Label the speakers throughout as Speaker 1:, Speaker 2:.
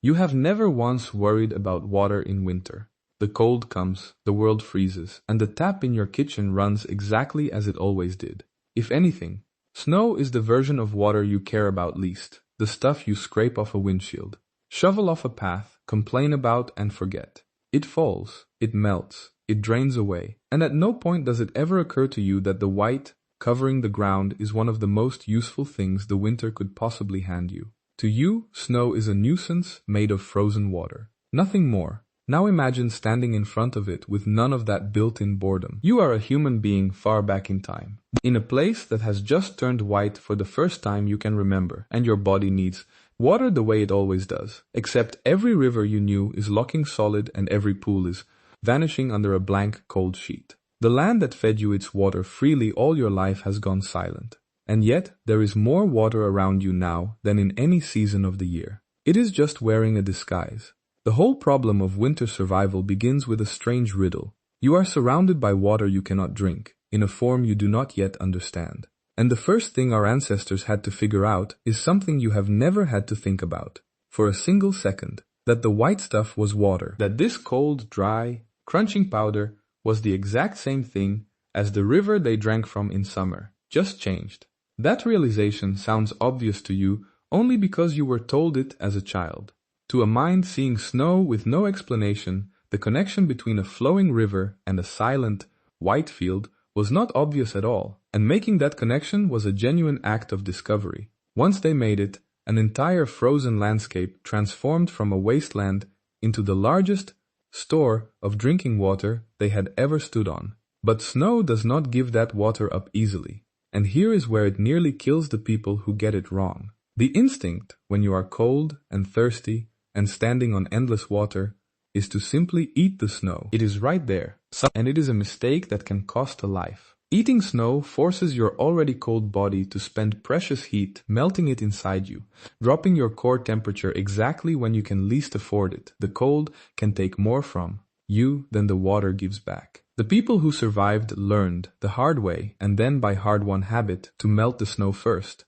Speaker 1: You have never once worried about water in winter. The cold comes, the world freezes, and the tap in your kitchen runs exactly as it always did. If anything, snow is the version of water you care about least, the stuff you scrape off a windshield, shovel off a path, complain about and forget. It falls, it melts, it drains away, and at no point does it ever occur to you that the white, covering the ground is one of the most useful things the winter could possibly hand you. To you, snow is a nuisance made of frozen water. Nothing more. Now imagine standing in front of it with none of that built-in boredom. You are a human being far back in time, in a place that has just turned white for the first time you can remember, and your body needs water the way it always does, except every river you knew is locking solid and every pool is vanishing under a blank cold sheet. The land that fed you its water freely all your life has gone silent. And yet, there is more water around you now than in any season of the year. It is just wearing a disguise. The whole problem of winter survival begins with a strange riddle. You are surrounded by water you cannot drink, in a form you do not yet understand. And the first thing our ancestors had to figure out is something you have never had to think about, for a single second, that the white stuff was water, that this cold, dry, crunching powder was the exact same thing as the river they drank from in summer, just changed. That realization sounds obvious to you only because you were told it as a child. To a mind seeing snow with no explanation, the connection between a flowing river and a silent, white field was not obvious at all, and making that connection was a genuine act of discovery. Once they made it, an entire frozen landscape transformed from a wasteland into the largest store of drinking water they had ever stood on. But snow does not give that water up easily. And here is where it nearly kills the people who get it wrong. The instinct, when you are cold and thirsty and standing on endless water, is to simply eat the snow. It is right there, and it is a mistake that can cost a life. Eating snow forces your already cold body to spend precious heat melting it inside you, dropping your core temperature exactly when you can least afford it. The cold can take more from you than the water gives back. The people who survived learned the hard way, and then by hard-won habit, to melt the snow first,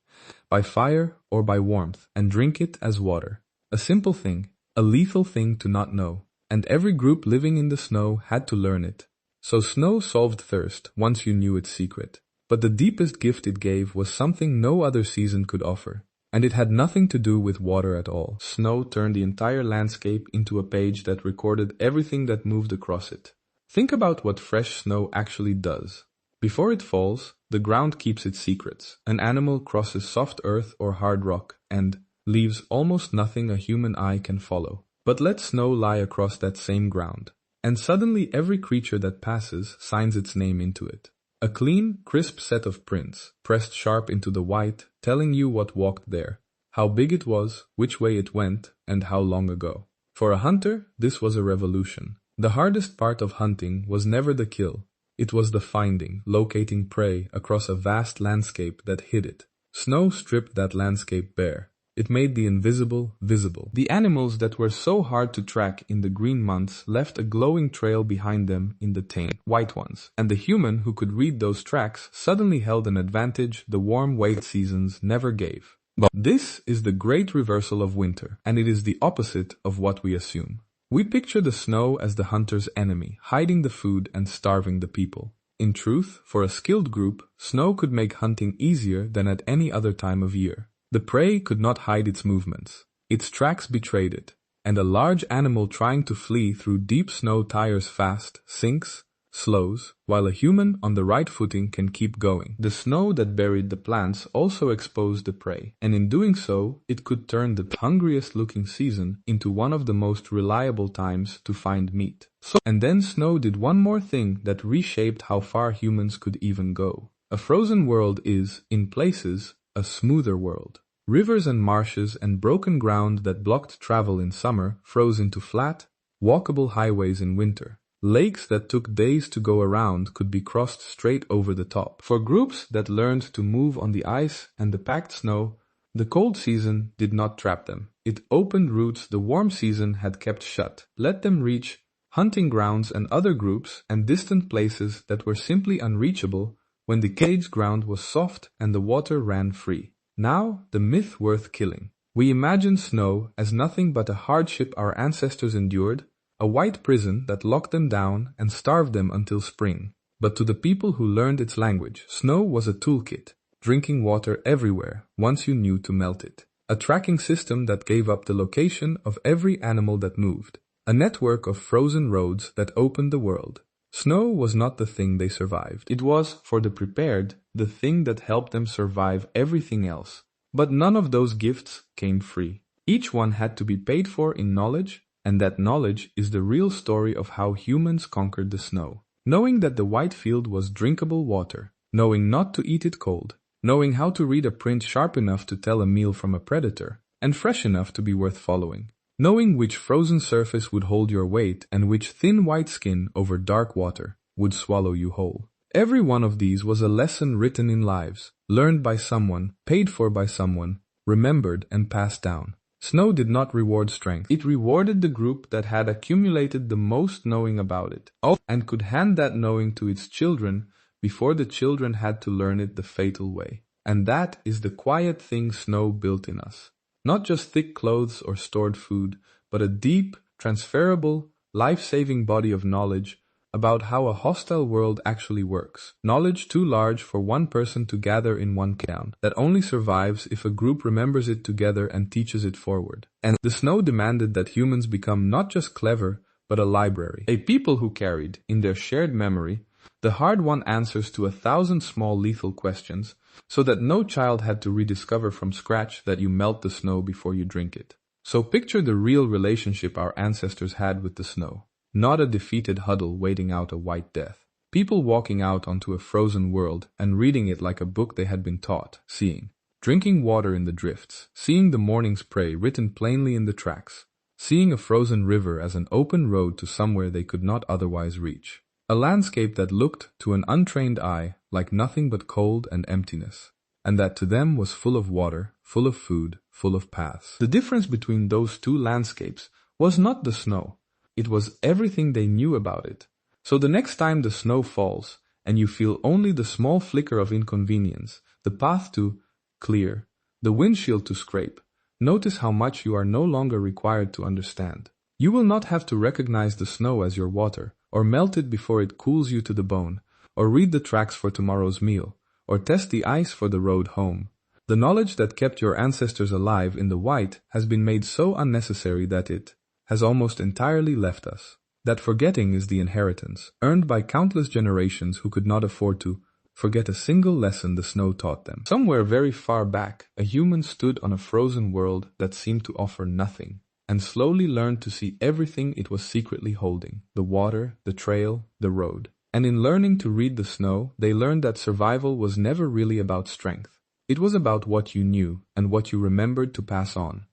Speaker 1: by fire or by warmth, and drink it as water. A simple thing, a lethal thing to not know, and every group living in the snow had to learn it. So snow solved thirst once you knew its secret. But the deepest gift it gave was something no other season could offer, and it had nothing to do with water at all. Snow turned the entire landscape into a page that recorded everything that moved across it. Think about what fresh snow actually does. Before it falls, the ground keeps its secrets. An animal crosses soft earth or hard rock and leaves almost nothing a human eye can follow. But let snow lie across that same ground, and suddenly every creature that passes signs its name into it. A clean, crisp set of prints, pressed sharp into the white, telling you what walked there, how big it was, which way it went, and how long ago. For a hunter, this was a revolution. The hardest part of hunting was never the kill. It was the finding, locating prey across a vast landscape that hid it. Snow stripped that landscape bare. It made the invisible visible. The animals that were so hard to track in the green months left a glowing trail behind them in the tame, white ones. And the human who could read those tracks suddenly held an advantage the warm wait seasons never gave. But this is the great reversal of winter, and it is the opposite of what we assume. We picture the snow as the hunter's enemy, hiding the food and starving the people. In truth, for a skilled group, snow could make hunting easier than at any other time of year. The prey could not hide its movements. Its tracks betrayed it, and a large animal trying to flee through deep snow tires fast, sinks, slows, while a human on the right footing can keep going. The snow that buried the plants also exposed the prey, and in doing so, it could turn the hungriest looking season into one of the most reliable times to find meat. And then snow did one more thing that reshaped how far humans could even go. A frozen world is, in places, a smoother world. Rivers and marshes and broken ground that blocked travel in summer froze into flat, walkable highways in winter. Lakes that took days to go around could be crossed straight over the top. For groups that learned to move on the ice and the packed snow, the cold season did not trap them. It opened routes the warm season had kept shut, let them reach hunting grounds and other groups and distant places that were simply unreachable when the caged ground was soft and the water ran free. Now, the myth worth killing. We imagine snow as nothing but a hardship our ancestors endured, a white prison that locked them down and starved them until spring. But to the people who learned its language, snow was a toolkit, drinking water everywhere once you knew to melt it. A tracking system that gave up the location of every animal that moved. A network of frozen roads that opened the world. Snow was not the thing they survived. It was, for the prepared, the thing that helped them survive everything else. But none of those gifts came free. Each one had to be paid for in knowledge, and that knowledge is the real story of how humans conquered the snow. Knowing that the white field was drinkable water, knowing not to eat it cold, knowing how to read a print sharp enough to tell a meal from a predator, and fresh enough to be worth following. Knowing which frozen surface would hold your weight and which thin white skin over dark water would swallow you whole. Every one of these was a lesson written in lives, learned by someone, paid for by someone, remembered and passed down. Snow did not reward strength. It rewarded the group that had accumulated the most knowing about it, and could hand that knowing to its children before the children had to learn it the fatal way. And that is the quiet thing snow built in us. Not just thick clothes or stored food, but a deep, transferable, life-saving body of knowledge about how a hostile world actually works. Knowledge too large for one person to gather in one town, that only survives if a group remembers it together and teaches it forward. And the snow demanded that humans become not just clever, but a library. A people who carried, in their shared memory, the hard-won answers to 1,000 small lethal questions, so that no child had to rediscover from scratch that you melt the snow before you drink it. So picture the real relationship our ancestors had with the snow. Not a defeated huddle waiting out a white death. People walking out onto a frozen world and reading it like a book they had been taught, seeing. Drinking water in the drifts, seeing the morning's prey written plainly in the tracks, seeing a frozen river as an open road to somewhere they could not otherwise reach. A landscape that looked, to an untrained eye, like nothing but cold and emptiness, and that to them was full of water, full of food, full of paths. The difference between those two landscapes was not the snow. It was everything they knew about it. So the next time the snow falls, and you feel only the small flicker of inconvenience, the path to clear, the windshield to scrape, notice how much you are no longer required to understand. You will not have to recognize the snow as your water, or melt it before it cools you to the bone, or read the tracks for tomorrow's meal, or test the ice for the road home. The knowledge that kept your ancestors alive in the white has been made so unnecessary that it has almost entirely left us. That forgetting is the inheritance, earned by countless generations who could not afford to forget a single lesson the snow taught them. Somewhere very far back, a human stood on a frozen world that seemed to offer nothing, and slowly learned to see everything it was secretly holding, the water, the trail, the road. And in learning to read the snow, they learned that survival was never really about strength. It was about what you knew and what you remembered to pass on.